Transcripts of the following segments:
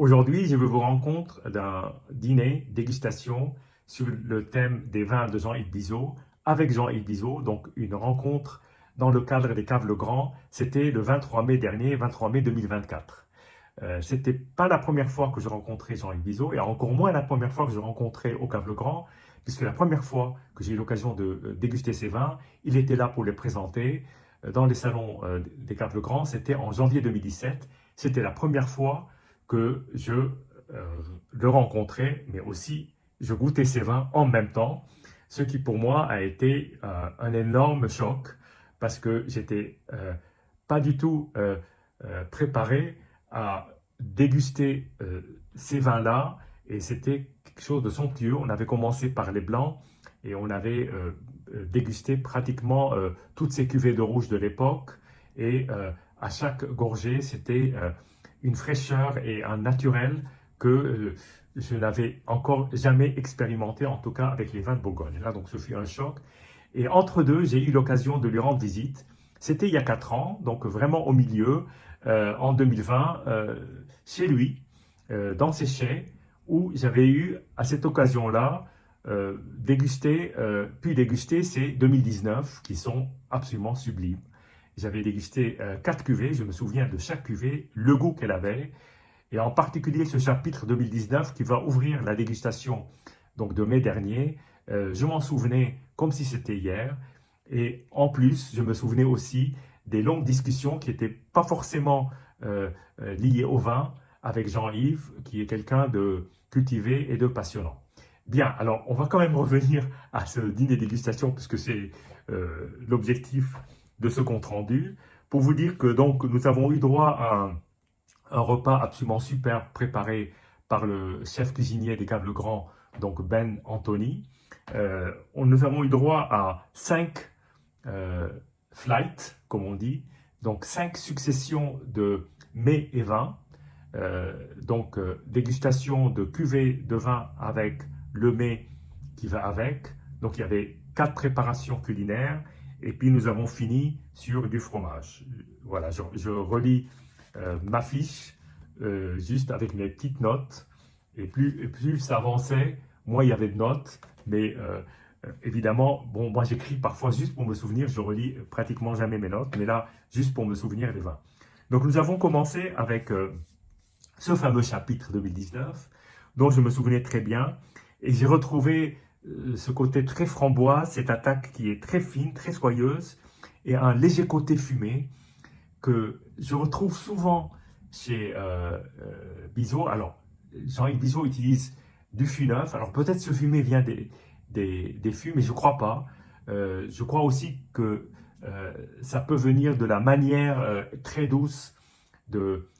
Aujourd'hui, je veux vous rencontrer d'un dîner dégustation sur le thème des vins de Jean-Yves Bizot, avec Jean-Yves Bizot, donc une rencontre dans le cadre des Caves Le Grand. C'était le 23 mai dernier, 23 mai 2024. C'était pas la première fois que je rencontrais Jean-Yves Bizot, et encore moins la première fois que je rencontrais au Cave Le Grand, puisque la première fois que j'ai eu l'occasion de déguster ses vins, il était là pour les présenter dans les salons des Caves Le Grand. C'était en janvier 2017. C'était la première fois que je le rencontrais, mais aussi je goûtais ses vins en même temps, ce qui pour moi a été un énorme choc, parce que j'étais pas du tout préparé à déguster ces vins-là, et c'était quelque chose de somptueux. On avait commencé par les blancs, et on avait dégusté pratiquement toutes ces cuvées de rouge de l'époque, et à chaque gorgée, c'était une fraîcheur et un naturel que je n'avais encore jamais expérimenté, en tout cas avec les vins de Bourgogne. Là, donc, ce fut un choc. Et entre deux, j'ai eu l'occasion de lui rendre visite. C'était il y a 4 ans, donc vraiment au milieu, en 2020, chez lui, dans ses chais, où j'avais eu, à cette occasion-là, pu déguster ces 2019 qui sont absolument sublimes. J'avais dégusté 4 cuvées, je me souviens de chaque cuvée, le goût qu'elle avait, et en particulier ce chapitre 2019 qui va ouvrir la dégustation donc de mai dernier. Je m'en souvenais comme si c'était hier, et en plus, je me souvenais aussi des longues discussions qui n'étaient pas forcément liées au vin avec Jean-Yves, qui est quelqu'un de cultivé et de passionnant. Bien, alors on va quand même revenir à ce dîner dégustation, puisque c'est l'objectif de ce compte rendu, pour vous dire que donc nous avons eu droit à un repas absolument superbe préparé par le chef cuisinier des Caves Le Grand, donc Ben Anthony. Nous avons eu droit à 5 flights, comme on dit, donc 5 successions de mets et vins, dégustation de cuvées de vin avec le mets qui va avec. Donc il y avait 4 préparations culinaires, et puis nous avons fini sur du fromage. Voilà, je relis ma fiche juste avec mes petites notes, et plus ça avançait, moins il y avait de notes, mais évidemment, bon, moi j'écris parfois juste pour me souvenir, je relis pratiquement jamais mes notes, mais là, juste pour me souvenir des vins. Donc nous avons commencé avec ce fameux chapitre 2019, dont je me souvenais très bien, et j'ai retrouvé ce côté très framboise, cette attaque qui est très fine, très soyeuse, et un léger côté fumé que je retrouve souvent chez Bizot. Alors, Jean-Yves Bizot utilise du fût neuf. Alors, peut-être ce fumé vient des fûts, mais je ne crois pas. Je crois aussi que ça peut venir de la manière très douce de,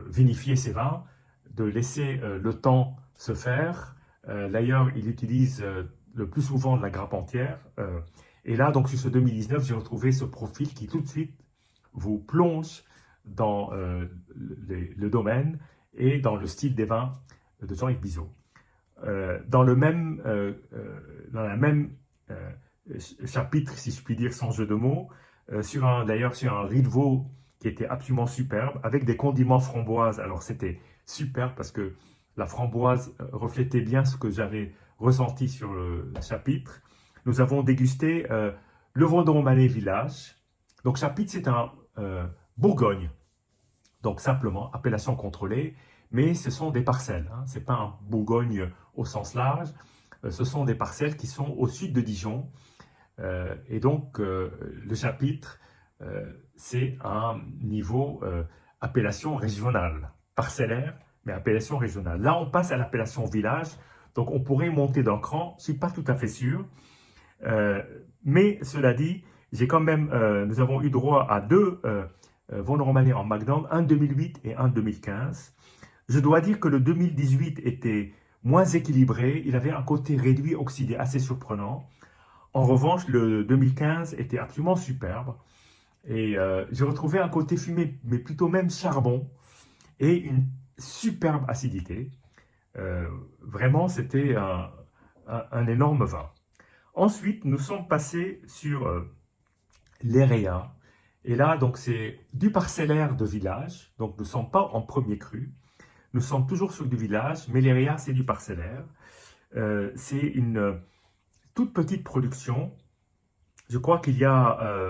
vinifier ces vins, de laisser le temps se faire. D'ailleurs, il utilise le plus souvent de la grappe entière. Et là, donc, sur ce 2019, j'ai retrouvé ce profil qui tout de suite vous plonge dans le domaine et dans le style des vins de Jean-Yves Bizot. Dans la même chapitre, si je puis dire, sans jeu de mots, d'ailleurs sur un riz de veau qui était absolument superbe, avec des condiments framboises. Alors c'était superbe parce que la framboise reflétait bien ce que j'avais ressenti sur le chapitre. Nous avons dégusté le Vendôme-Malais Village. Donc chapitre, c'est un Bourgogne, donc simplement appellation contrôlée, mais ce sont des parcelles, hein. Ce n'est pas un Bourgogne au sens large, ce sont des parcelles qui sont au sud de Dijon, et donc le chapitre, c'est un niveau appellation régionale, parcellaire, mais appellation régionale. Là, on passe à l'appellation village, donc on pourrait monter d'un cran, je ne suis pas tout à fait sûr, mais cela dit, nous avons eu droit à 2 Vendôme-Malais en Magdang, un 2008 et un 2015. Je dois dire que le 2018 était moins équilibré, il avait un côté réduit oxydé assez surprenant. En revanche, le 2015 était absolument superbe, et j'ai retrouvé un côté fumé, mais plutôt même charbon, et une superbe acidité. Vraiment, c'était un énorme vin. Ensuite, nous sommes passés sur l'Héréa. Et là, donc, c'est du parcellaire de village. Donc, nous ne sommes pas en premier cru. Nous sommes toujours sur du village, mais l'ERIA, c'est du parcellaire. C'est une toute petite production. Je crois qu'il y a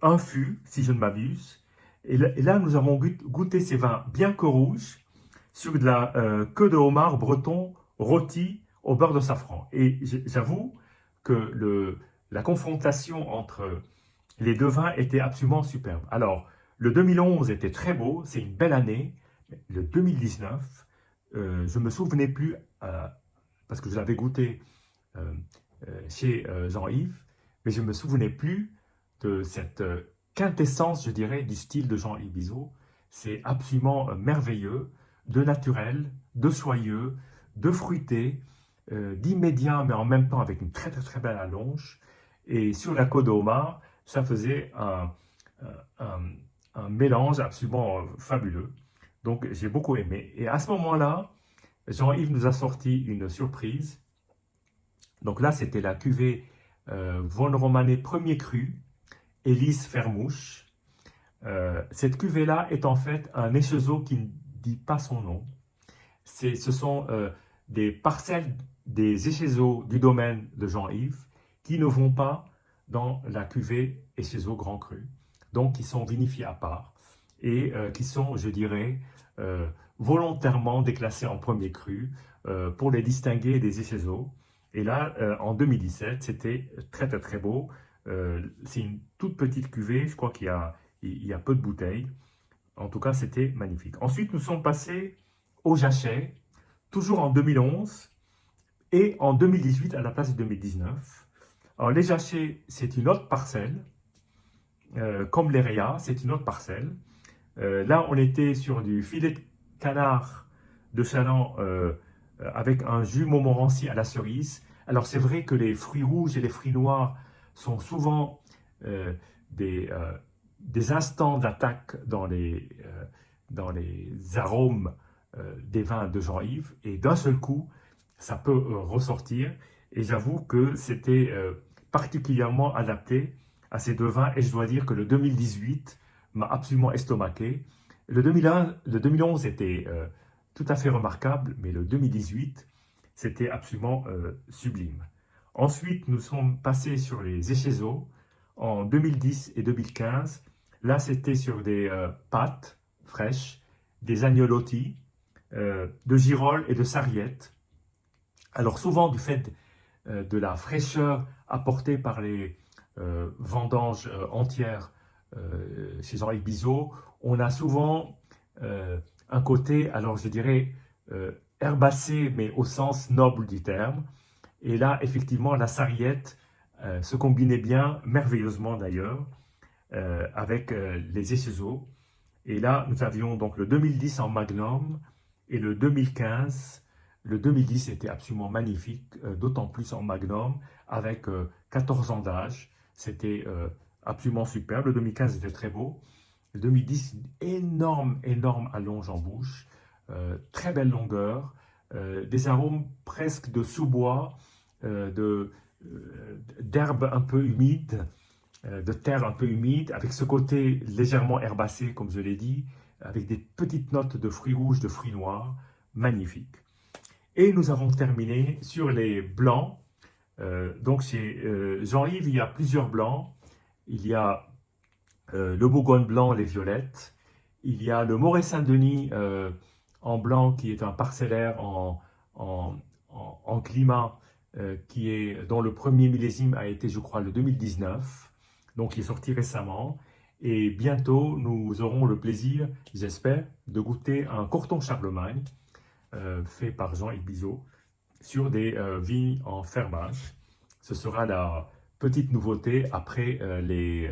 un fût, si je ne m'abuse. Et là, nous avons goûté ces vins bien que rouges sur de la queue de homard breton rôti au beurre de safran. Et j'avoue que la confrontation entre les deux vins était absolument superbe. Alors, le 2011 était très beau, c'est une belle année. Le 2019, je ne me souvenais plus, parce que je l'avais goûté chez Jean-Yves, mais je ne me souvenais plus de cette quintessence, je dirais, du style de Jean-Yves Bizot. C'est absolument merveilleux, de naturel, de soyeux, de fruité, d'immédiat, mais en même temps avec une très très très belle allonge. Et sur la côte de homard, ça faisait un, un mélange absolument fabuleux. Donc j'ai beaucoup aimé. Et à ce moment-là, Jean-Yves nous a sorti une surprise. Donc là, c'était la cuvée Von Romanet premier cru, Élise Fermouche. Cette cuvée-là est en fait un échezeau qui ne dit pas son nom. Ce sont des parcelles des échezeaux du domaine de Jean-Yves qui ne vont pas dans la cuvée échezeau grand cru, donc qui sont vinifiés à part et qui sont, je dirais, volontairement déclassés en premier cru pour les distinguer des échezeaux. Et là, en 2017, c'était très très très beau. C'est une toute petite cuvée, je crois qu'il y a peu de bouteilles. En tout cas, c'était magnifique. Ensuite, nous sommes passés au Jachet, toujours en 2011 et en 2018 à la place de 2019. Alors, les Jachets, c'est une autre parcelle, comme les Réas, c'est une autre parcelle. Là, on était sur du filet de canard de Chaland avec un jus Montmorency à la cerise. Alors, c'est vrai que les fruits rouges et les fruits noirs sont souvent des instants d'attaque dans les arômes des vins de Jean-Yves, et d'un seul coup, ça peut ressortir. Et j'avoue que c'était particulièrement adapté à ces deux vins, et je dois dire que le 2018 m'a absolument estomaqué. Le 2011 était tout à fait remarquable, mais le 2018, c'était absolument sublime. Ensuite, nous sommes passés sur les échezeaux en 2010 et 2015. Là, c'était sur des pâtes fraîches, des agnolotti, de girolles et de sarriette. Alors souvent, du fait de la fraîcheur apportée par les vendanges entières chez Jean-Yves Bizot, on a souvent un côté, alors je dirais, herbacé, mais au sens noble du terme. Et là, effectivement, la sarriette se combinait bien, merveilleusement d'ailleurs, avec les échezeaux. Et là, nous avions donc le 2010 en Magnum et le 2015. Le 2010 était absolument magnifique, d'autant plus en Magnum, avec 14 ans d'âge. C'était absolument superbe. Le 2015 était très beau. Le 2010, une énorme, énorme allonge en bouche, très belle longueur, des arômes presque de sous-bois, d'herbes un peu humides, de terre un peu humide, avec ce côté légèrement herbacé, comme je l'ai dit, avec des petites notes de fruits rouges, de fruits noirs, magnifiques. Et nous avons terminé sur les blancs. Donc chez Jean-Yves, il y a plusieurs blancs. Il y a le Bourgogne blanc, les violettes. Il y a le Moret Saint-Denis en blanc, qui est un parcellaire en climat, dont le premier millésime a été, je crois, le 2019. Donc il est sorti récemment. Et bientôt, nous aurons le plaisir, j'espère, de goûter un Corton Charlemagne fait par Jean-Yves Bizot sur des vignes en fermage. Ce sera la petite nouveauté après les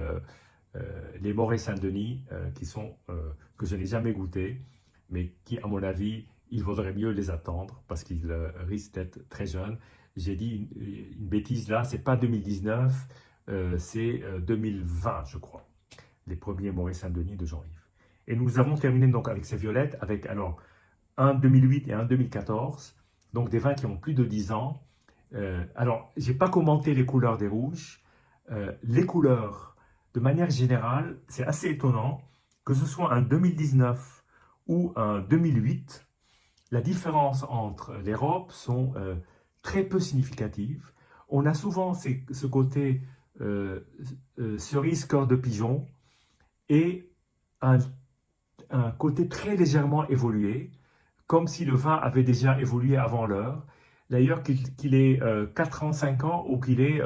Moret Saint-Denis que je n'ai jamais goûté, mais qui, à mon avis, il vaudrait mieux les attendre parce qu'ils risquent d'être très jeunes. J'ai dit une bêtise là, c'est pas 2019, c'est 2020, je crois, les premiers Moret Saint-Denis de Jean-Yves. Et nous avons terminé donc avec ces violettes, avec alors un 2008 et un 2014, donc des vins qui ont plus de 10 ans. Alors, je n'ai pas commenté les couleurs des rouges. Les couleurs, de manière générale, c'est assez étonnant. que ce soit un 2019 ou un 2008, la différence entre les robes sont très peu significatives. On a souvent ce côté cerise cœur de pigeon et un, un côté très légèrement évolué, comme si le vin avait déjà évolué avant l'heure, d'ailleurs qu'il ait 4 ans, 5 ans ou qu'il ait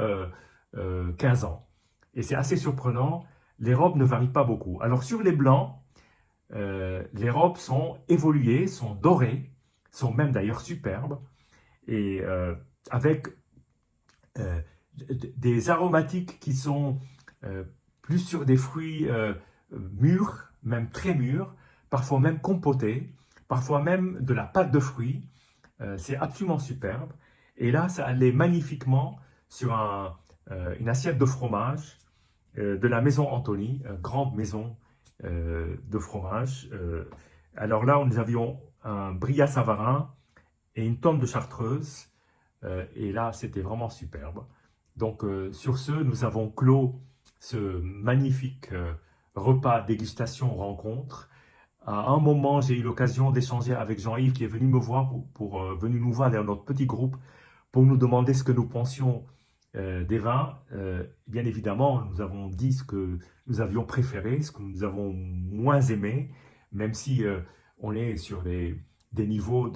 15 ans. Et c'est assez surprenant, les robes ne varient pas beaucoup. Alors sur les blancs, les robes sont évoluées, sont dorées, sont même d'ailleurs superbes, et avec euh, des aromatiques qui sont plus sur des fruits mûrs, même très mûrs, parfois même compotés, parfois même de la pâte de fruits. C'est absolument superbe. Et là, ça allait magnifiquement sur une assiette de fromage de la maison Anthony, grande maison de fromage. Alors là, nous avions un Bria Savarin et une tonne de chartreuse. Et là, c'était vraiment superbe. Donc, sur ce, nous avons clos ce magnifique repas dégustation rencontre. À un moment, j'ai eu l'occasion d'échanger avec Jean-Yves qui est venu me voir venu nous voir dans notre petit groupe pour nous demander ce que nous pensions des vins. Bien évidemment, nous avons dit ce que nous avions préféré, ce que nous avons moins aimé, même si on est sur des niveaux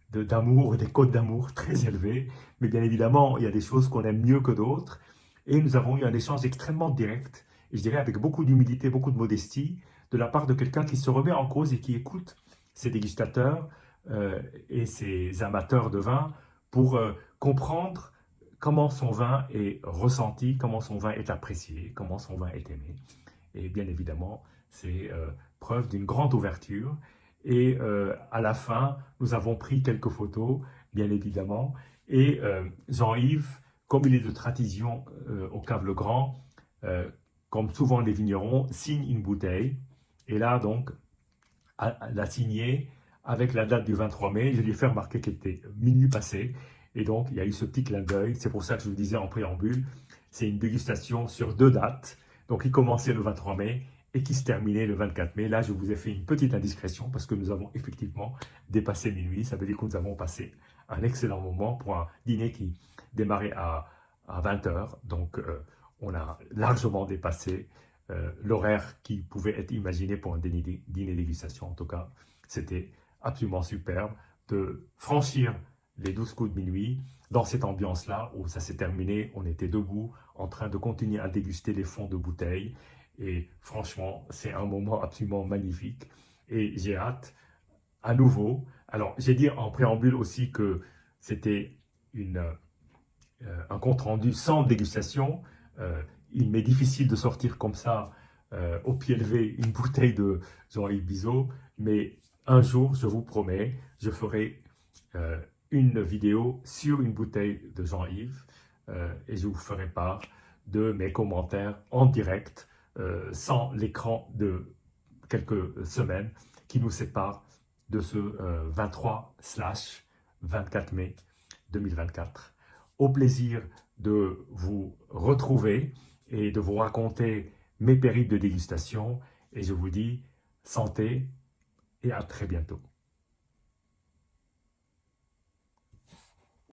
d'amour, des codes d'amour très élevés. Mais bien évidemment, il y a des choses qu'on aime mieux que d'autres. Et nous avons eu un échange extrêmement direct, et je dirais avec beaucoup d'humilité, beaucoup de modestie, de la part de quelqu'un qui se remet en cause et qui écoute ses dégustateurs et ses amateurs de vin pour comprendre comment son vin est ressenti, comment son vin est apprécié, comment son vin est aimé. Et bien évidemment, c'est preuve d'une grande ouverture. Et à la fin, nous avons pris quelques photos, bien évidemment. Et Jean-Yves, comme il est de tradition au Cave Le Grand, comme souvent les vignerons, signe une bouteille. Et là, donc, l'a signé avec la date du 23 mai. Je lui ai fait remarquer qu'il était minuit passé. Et donc, il y a eu ce petit clin d'œil. C'est pour ça que je vous disais en préambule, c'est une dégustation sur 2 dates. Donc, il commençait le 23 mai et qui se terminait le 24 mai. Là, je vous ai fait une petite indiscrétion parce que nous avons effectivement dépassé minuit. Ça veut dire que nous avons passé un excellent moment pour un dîner qui démarrait à 20 h. Donc, on a largement dépassé l'horaire qui pouvait être imaginé pour un dîner dégustation. En tout cas, c'était absolument superbe de franchir les 12 coups de minuit dans cette ambiance-là où ça s'est terminé. On était debout en train de continuer à déguster les fonds de bouteilles. Et franchement, c'est un moment absolument magnifique. Et j'ai hâte à nouveau. Alors, j'ai dit en préambule aussi que c'était un compte-rendu sans dégustation. Il m'est difficile de sortir comme ça, au pied levé, une bouteille de Jean-Yves Bizot, mais un jour, je vous promets, je ferai une vidéo sur une bouteille de Jean-Yves et je vous ferai part de mes commentaires en direct, sans l'écran de quelques semaines qui nous séparent de ce 23/24 mai 2024. Au plaisir de vous retrouver et de vous raconter mes périples de dégustation. Et je vous dis santé et à très bientôt.